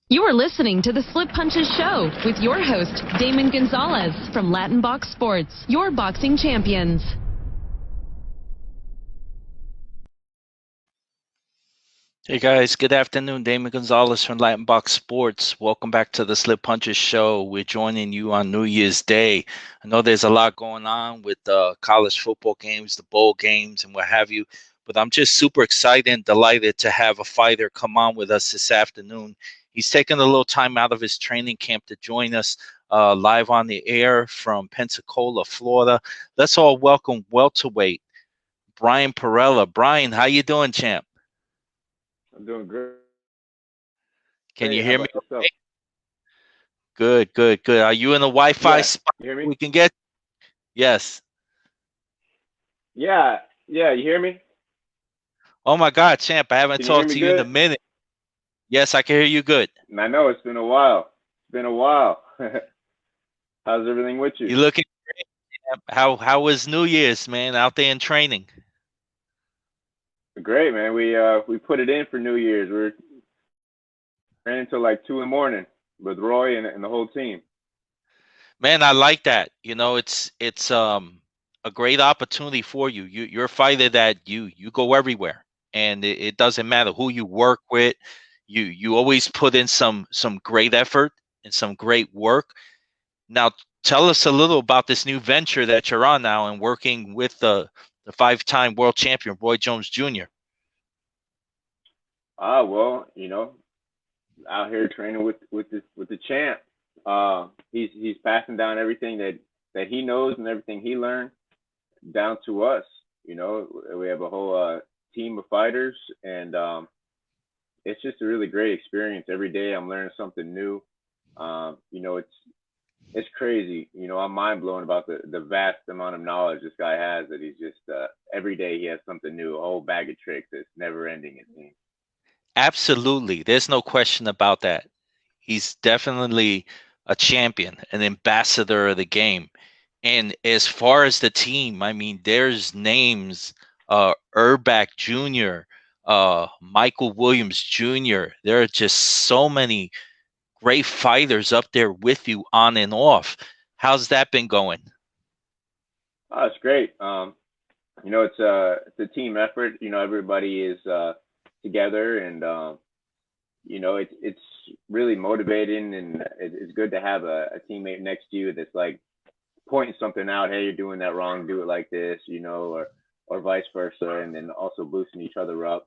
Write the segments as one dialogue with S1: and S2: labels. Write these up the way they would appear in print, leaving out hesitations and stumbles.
S1: You are listening to the Slip Punches Show with your host, Damon Gonzalez from Latinbox Sports, your boxing champions.
S2: Hey guys, good afternoon. Damon Gonzalez from Latinbox Sports. Welcome back to the Slip Punches Show. We're joining you on New Year's Day. I know there's a lot going on with the college football games, the bowl games, and what have you, but I'm just super excited and delighted to have a fighter come on with us this afternoon. He's taken a little time out of his training camp to join us live on the air from Pensacola, Florida. Let's all welcome welterweight Bryant Perrella. Brian, how you doing, champ?
S3: I'm doing great.
S2: Can you
S3: How
S2: hear me
S3: about yourself?
S2: okay? Good, good, good. Are you in a Wi-Fi
S3: Yeah,
S2: spot
S3: you hear me?
S2: we can get? Yes.
S3: Yeah, you hear me?
S2: Oh my God, champ, I haven't
S3: Can you hear
S2: talked
S3: me
S2: to you in a
S3: good?
S2: minute. Yes, I can hear you good.
S3: I know it's been a while. It's been a while. How's everything with you?
S2: You looking great, champ. How was New Year's, man, out there in training?
S3: Great, man. We put it in for New Year's. We ran until like 2 in the morning with Roy and the whole team.
S2: Man, I like that. You know, it's a great opportunity for you. You're a fighter that you go everywhere, and it doesn't matter who you work with. You always put in some great effort and some great work. Now, tell us a little about this new venture that you're on now and working with the five-time world champion, Roy Jones Jr.
S3: Well, out here training with the champ. He's passing down everything that he knows and everything he learned down to us. We have a whole team of fighters, and it's just a really great experience. Every day I'm learning something new. It's crazy. I'm mind blown about the vast amount of knowledge this guy has. That he's just every day he has something new, a whole bag of tricks that's never ending. It seems.
S2: Absolutely. There's no question about that. He's definitely a champion, an ambassador of the game. And as far as the team, I mean, there's names, Urbach Jr., Michael Williams Jr. There are just so many great fighters up there with you on and off. How's that been going?
S3: Oh, it's great. It's a team effort. Everybody is together, and it's really motivating, and it's good to have a teammate next to you that's like pointing something out. Hey, you're doing that wrong. Do it like this, or vice versa, and then also boosting each other up.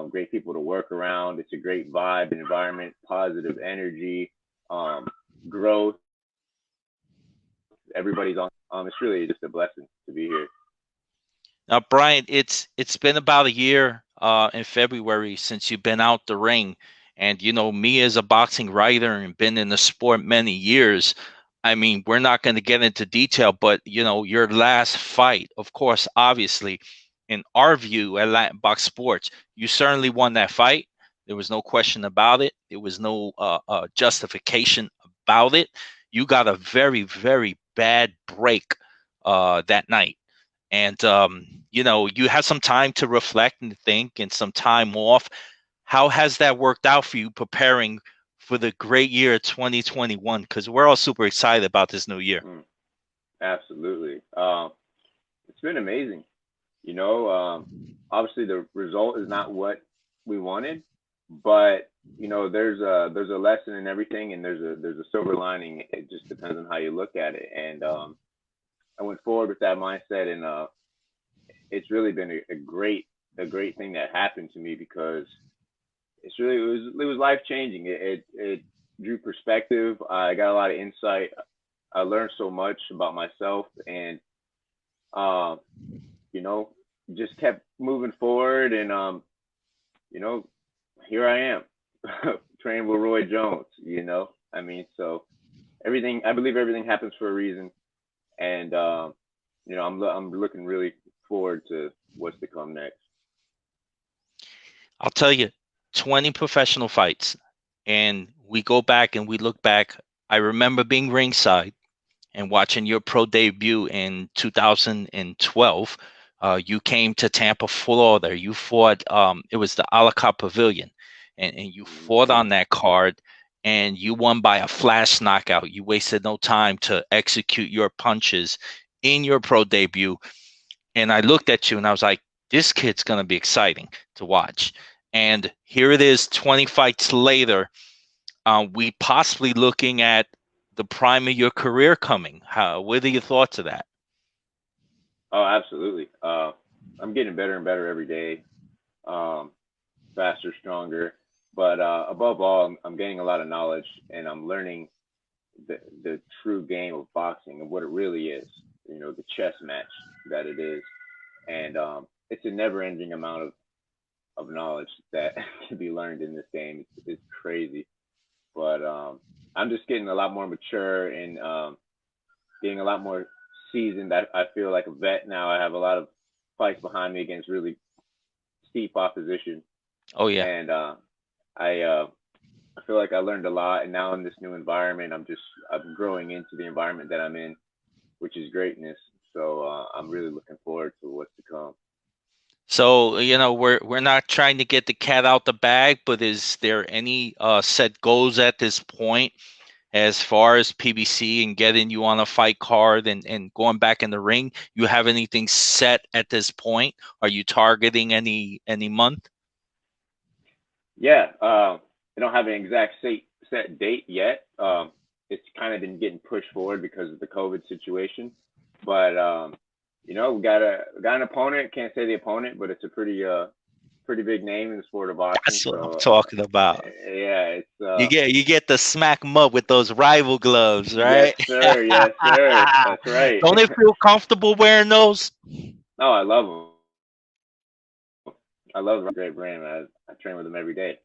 S3: Great people to work around. It's a great vibe and environment, positive energy, growth. Everybody's on. It's really just a blessing to be here.
S2: Now, Brian, it's been about a year in February since you've been out the ring, and me as a boxing writer and been in the sport many years. I mean, we're not going to get into detail, but your last fight, of course, obviously, in our view at Latinbox Sports, you certainly won that fight. There was no question about it. There was no justification about it. You got a very, very bad break that night. And, you had some time to reflect and think and some time off. How has that worked out for you preparing for the great year 2021? Because we're all super excited about this new year.
S3: Absolutely. It's been amazing. Obviously the result is not what we wanted, but there's a lesson in everything, and there's a silver lining. It just depends on how you look at it. And I went forward with that mindset, and it's really been a great thing that happened to me, because it was life changing. It drew perspective. I got a lot of insight. I learned so much about myself, and uh, just kept moving forward, and here I am training with Roy Jones. I mean, so I believe everything happens for a reason, and I'm looking really forward to what's to come next.
S2: I'll tell you, 20 professional fights. And we go back and we look back. I remember being ringside and watching your pro debut in 2012. You came to Tampa, Florida. You fought, it was the A La Carte Pavilion, and you fought on that card. and you won by a flash knockout. You wasted no time to execute your punches in your pro debut. And I looked at you and I was like, this kid's going to be exciting to watch. And here it is, 20 fights later. We possibly looking at the prime of your career coming. What are your thoughts of that?
S3: Oh, absolutely. I'm getting better and better every day. Faster, stronger. But above all, I'm gaining a lot of knowledge, and I'm learning the true game of boxing and what it really is. You know, the chess match that it is, and it's a never-ending amount of knowledge that can be learned in this game. It's crazy, but I'm just getting a lot more mature and getting a lot more seasoned. I feel like a vet now. I have a lot of fights behind me against really steep opposition.
S2: Oh yeah.
S3: And I feel like I learned a lot, and now in this new environment, I'm growing into the environment that I'm in, which is greatness. So I'm really looking forward to what's to come.
S2: So, we're not trying to get the cat out the bag, but is there any set goals at this point as far as PBC and getting you on a fight card and going back in the ring? You have anything set at this point? Are you targeting any month?
S3: Yeah, I don't have an exact set date yet. It's kind of been getting pushed forward because of the COVID situation, but we got an opponent. Can't say the opponent, but it's a pretty big name in the sport of boxing.
S2: That's what I'm talking about.
S3: Yeah, it's
S2: you get to smack them up with those rival gloves, right?
S3: Yes, sir. Yes, sir. That's right.
S2: Don't they feel comfortable wearing those?
S3: No, I love them. I love the great brand. I train with them every day.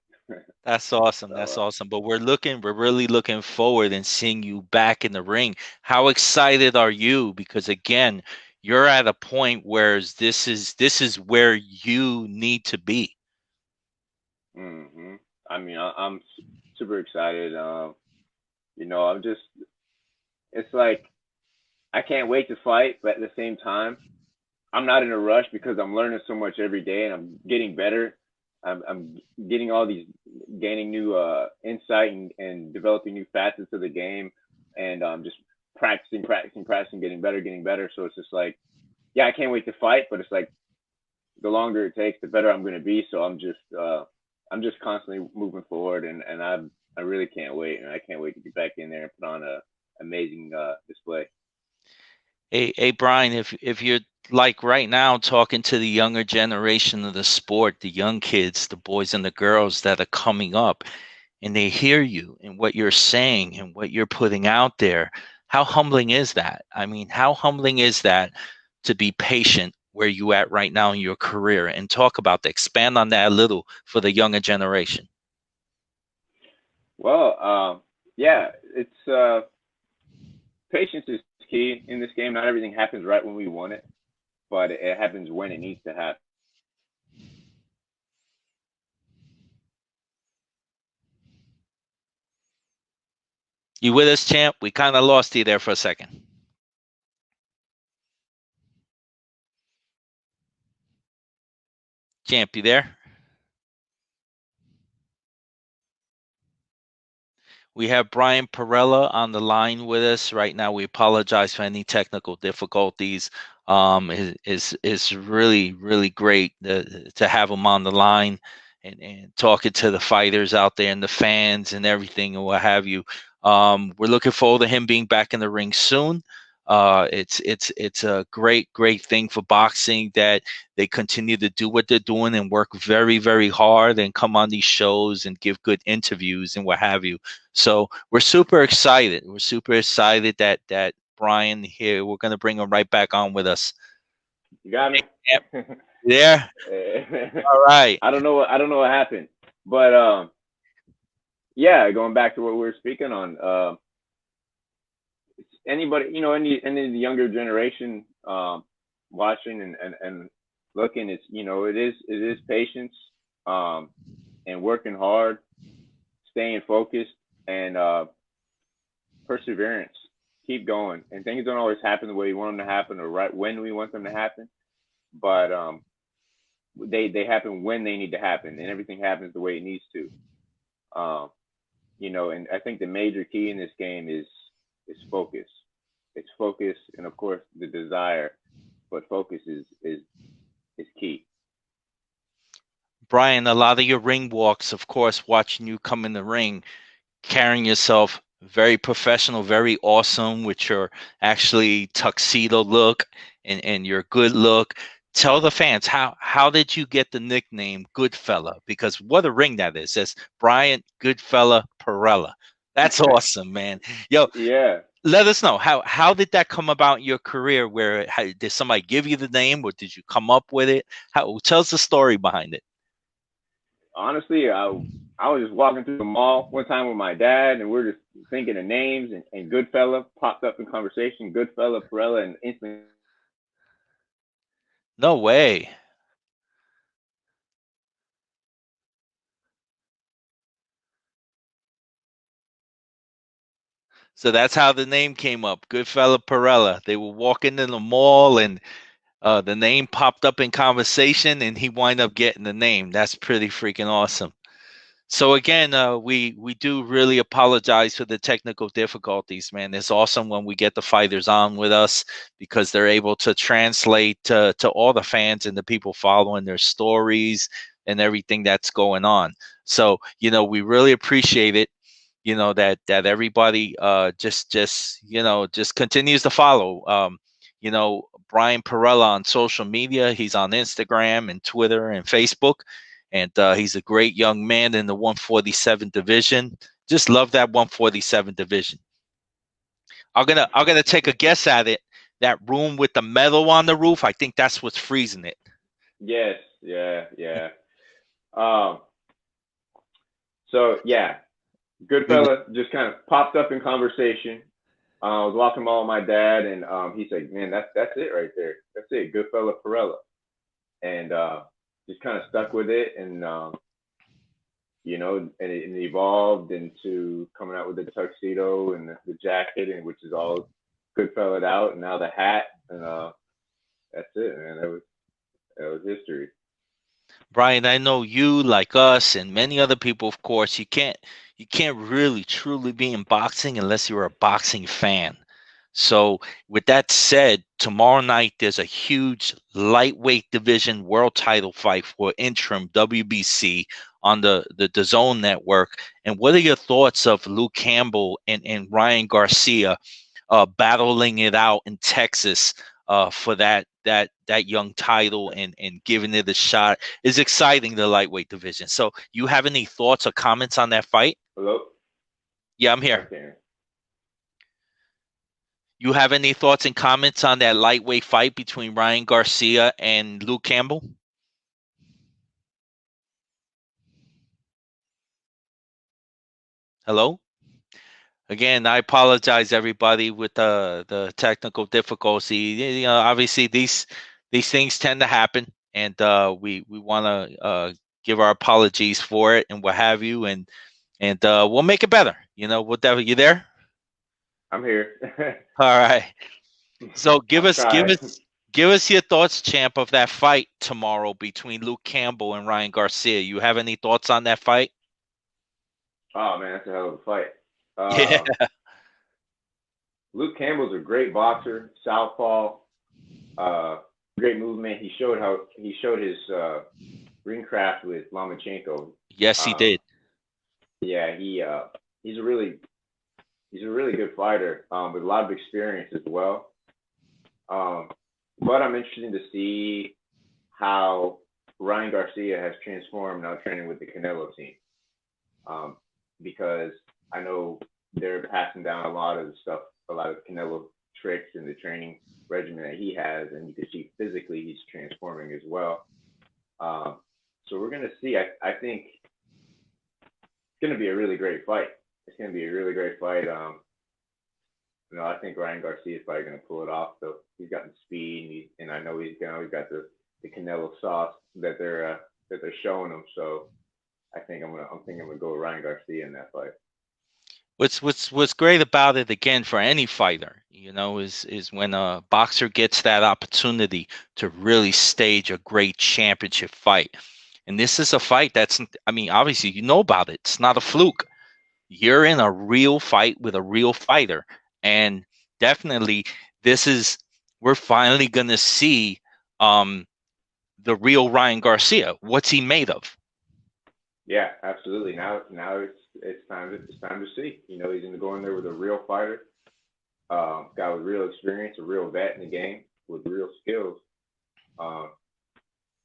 S2: That's awesome.
S3: So,
S2: That's awesome. But we're really looking forward and seeing you back in the ring. How excited are you? Because again, you're at a point where this is where you need to be.
S3: I mean, I'm super excited. I'm just, it's like I can't wait to fight, but at the same time, I'm not in a rush because I'm learning so much every day and I'm getting better. I'm getting gaining new insight and developing new facets of the game, and just practicing, getting better. So it's just like, yeah, I can't wait to fight, but it's like the longer it takes, the better I'm going to be. So I'm just constantly moving forward, and I really can't wait, and I can't wait to get back in there and put on a amazing display.
S2: Hey, Brian, if you're like right now talking to the younger generation of the sport, the young kids, the boys and the girls that are coming up, and they hear you and what you're saying and what you're putting out there, how humbling is that? I mean, how humbling is that to be patient where you at right now in your career? And talk about that, expand on that a little for the younger generation.
S3: Well, yeah, it's patience is key in this game. Not everything happens right when we want it, but it happens when it needs to happen.
S2: You with us, champ? We kind of lost you there for a second. Champ, you there? We have Bryant Perrella on the line with us right now. We apologize for any technical difficulties. Is really great to have him on the line and talking to the fighters out there and the fans and everything and what have you. We're looking forward to him being back in the ring soon. It's a great thing for boxing that they continue to do what they're doing and work very hard and come on these shows and give good interviews and what have you. So we're super excited. We're super excited that Brian here. We're gonna bring him right back on with us.
S3: You got me.
S2: Yeah. All right.
S3: I don't know what happened, but yeah, going back to what we were speaking on. Anybody, any of the younger generation watching and looking, it is patience and working hard, staying focused, and perseverance. Keep going, and things don't always happen the way you want them to happen or right when we want them to happen, but they happen when they need to happen, and everything happens the way it needs to. And I think the major key in this game is focus. It's focus, and of course the desire, but focus is key.
S2: Brian, a lot of your ring walks, of course, watching you come in the ring, carrying yourself very professional, very awesome with your actually tuxedo look and your good look. Tell the fans how did you get the nickname Goodfella? Because what a ring that is. That's Bryant Goodfella Perrella. That's awesome, man. Yo,
S3: Yeah.
S2: let us know how did that come about in your career? Did somebody give you the name, or did you come up with it? How tell us the story behind it.
S3: Honestly, I was just walking through the mall one time with my dad, and we're just thinking of names, and Goodfella popped up in conversation. Goodfella, Perrella, and instantly.
S2: No way. So that's how the name came up, Goodfella Perrella. They were walking in the mall, and the name popped up in conversation, and he wind up getting the name. That's pretty freaking awesome. So again, we do really apologize for the technical difficulties, man. It's awesome when we get the fighters on with us because they're able to translate to all the fans and the people following their stories and everything that's going on. So we really appreciate it. That everybody just continues to follow. Brian Perrella on social media. He's on Instagram and Twitter and Facebook. And he's a great young man in the 147 division. Just love that 147 division. I'm gonna take a guess at it. That room with the metal on the roof, I think that's what's freezing it.
S3: Yes, yeah. Um, so yeah, Goodfella just kind of popped up in conversation. I was walking by with my dad, and he said, "Man, that's it right there. That's it, Goodfella Perrella," and just kind of stuck with it, and and it evolved into coming out with the tuxedo and the jacket, and which is all Goodfella out, and now the hat, and that's it, man. That was history.
S2: Brian, I know you, like us, and many other people, of course, you can't really truly be in boxing unless you're a boxing fan. So, with that said, tomorrow night there's a huge lightweight division world title fight for interim WBC on the DAZN network. And what are your thoughts of Luke Campbell and Ryan Garcia battling it out in Texas for that young title and giving it a shot? Is exciting, the lightweight division. So, you have any thoughts or comments on that fight?
S3: Hello?
S2: Yeah, I'm here.
S3: Okay.
S2: You have any thoughts and comments on that lightweight fight between Ryan Garcia and Luke Campbell? Hello? Again, I apologize, everybody, with the technical difficulty. Obviously these things tend to happen, and we want to give our apologies for it and what have you, and we'll make it better. Whatever. You there?
S3: I'm here.
S2: All right. So give us your thoughts, champ, of that fight tomorrow between Luke Campbell and Ryan Garcia. You have any thoughts on that fight?
S3: Oh man, that's a hell of a fight.
S2: Yeah.
S3: Luke Campbell's a great boxer, southpaw, great movement. He showed his ring craft with Lomachenko.
S2: Yes, he did.
S3: Yeah, he's a really good fighter with a lot of experience as well. But I'm interested to see how Ryan Garcia has transformed now training with the Canelo team. Because I know they're passing down a lot of the stuff, a lot of Canelo tricks in the training regimen that he has, and you can see physically he's transforming as well. So we're gonna see. I think it's gonna be a really great fight. It's gonna be a really great fight. I think Ryan Garcia is probably gonna pull it off. So he's got the speed, and I know he's got the Canelo sauce that they're showing him. So I'm thinking I'm gonna go with Ryan Garcia in that fight.
S2: What's great about it, again, for any fighter, is when a boxer gets that opportunity to really stage a great championship fight. And this is a fight that's, obviously, about it. It's not a fluke. you're in a real fight with a real fighter. And definitely, we're finally going to see the real Ryan Garcia. What's he made of?
S3: Yeah, absolutely. Now it's time to see. He's going to go in there with a real fighter, guy with real experience, a real vet in the game with real skills. Um,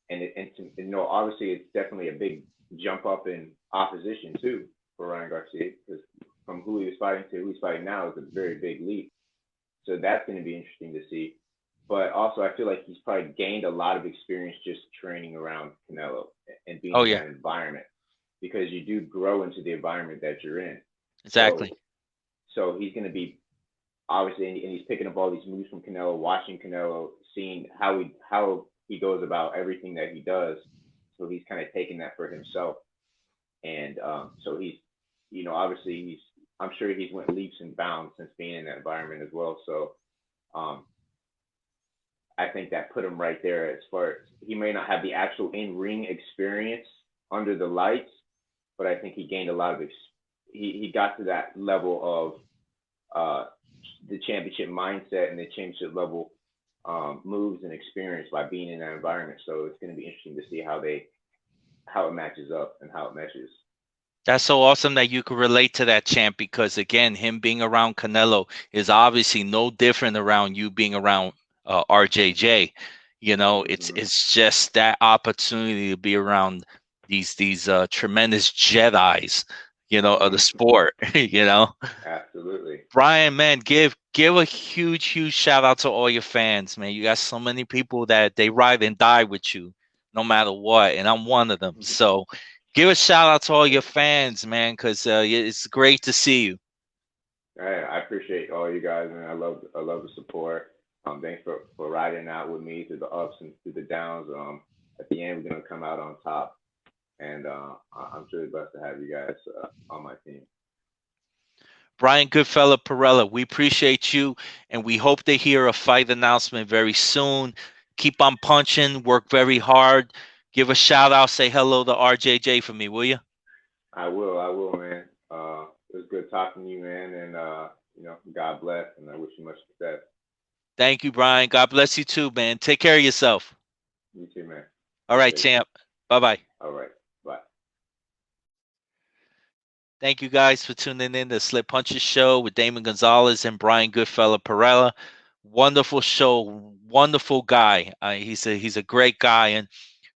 S3: obviously it's definitely a big jump up in opposition too for Ryan Garcia, because from who he was fighting to who he's fighting now is a very big leap. So that's going to be interesting to see. But also, I feel like he's probably gained a lot of experience just training around Canelo and being in that environment, because you do grow into the environment that you're in.
S2: Exactly.
S3: So he's going to be obviously, and he's picking up all these moves from Canelo, watching Canelo, seeing how he goes about everything that he does. So he's kind of taking that for himself. And so he's, obviously I'm sure he's went leaps and bounds since being in that environment as well. So I think that put him right there. As far as, he may not have the actual in-ring experience under the lights, but I think he gained a lot of, he got to that level of the championship mindset and the championship level moves and experience by being in that environment. So it's going to be interesting to see how it matches up and how it meshes.
S2: That's so awesome that you could relate to that, champ, because again, him being around Canelo is obviously no different around you being around RJJ. It's just that opportunity to be around these tremendous Jedis, of the sport.
S3: Absolutely.
S2: Brian, man, give a huge shout out to all your fans, man. You got so many people that they ride and die with you, no matter what, and I'm one of them. So, give a shout out to all your fans, man, because it's great to see you.
S3: I appreciate all you guys, and I love the support. Thanks for riding out with me through the ups and through the downs. At the end, we're gonna come out on top, and I'm truly blessed to have you guys on my team.
S2: Bryant, Goodfella, Perrella, we appreciate you, and we hope to hear a fight announcement very soon. Keep on punching, work very hard. Give a shout out, say hello to RJJ for me, will you?
S3: I will, man. It was good talking to you, man, and God bless, and I wish you much success.
S2: Thank you, Brian. God bless you too, man. Take care of yourself.
S3: You too, man.
S2: All right, champ. Bye-bye.
S3: All right. Bye.
S2: Thank you guys for tuning in to Slip Punches Show with Damon Gonzalez and Brian Goodfella Perrella. Wonderful show, wonderful guy. He's a great guy, and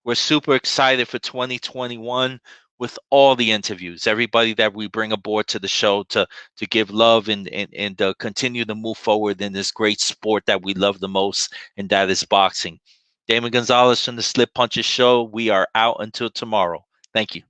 S2: we're super excited for 2021 with all the interviews, everybody that we bring aboard to the show to give love and continue to move forward in this great sport that we love the most, and that is boxing. Damon Gonzalez from the Slip Punches Show. We are out until tomorrow. Thank you.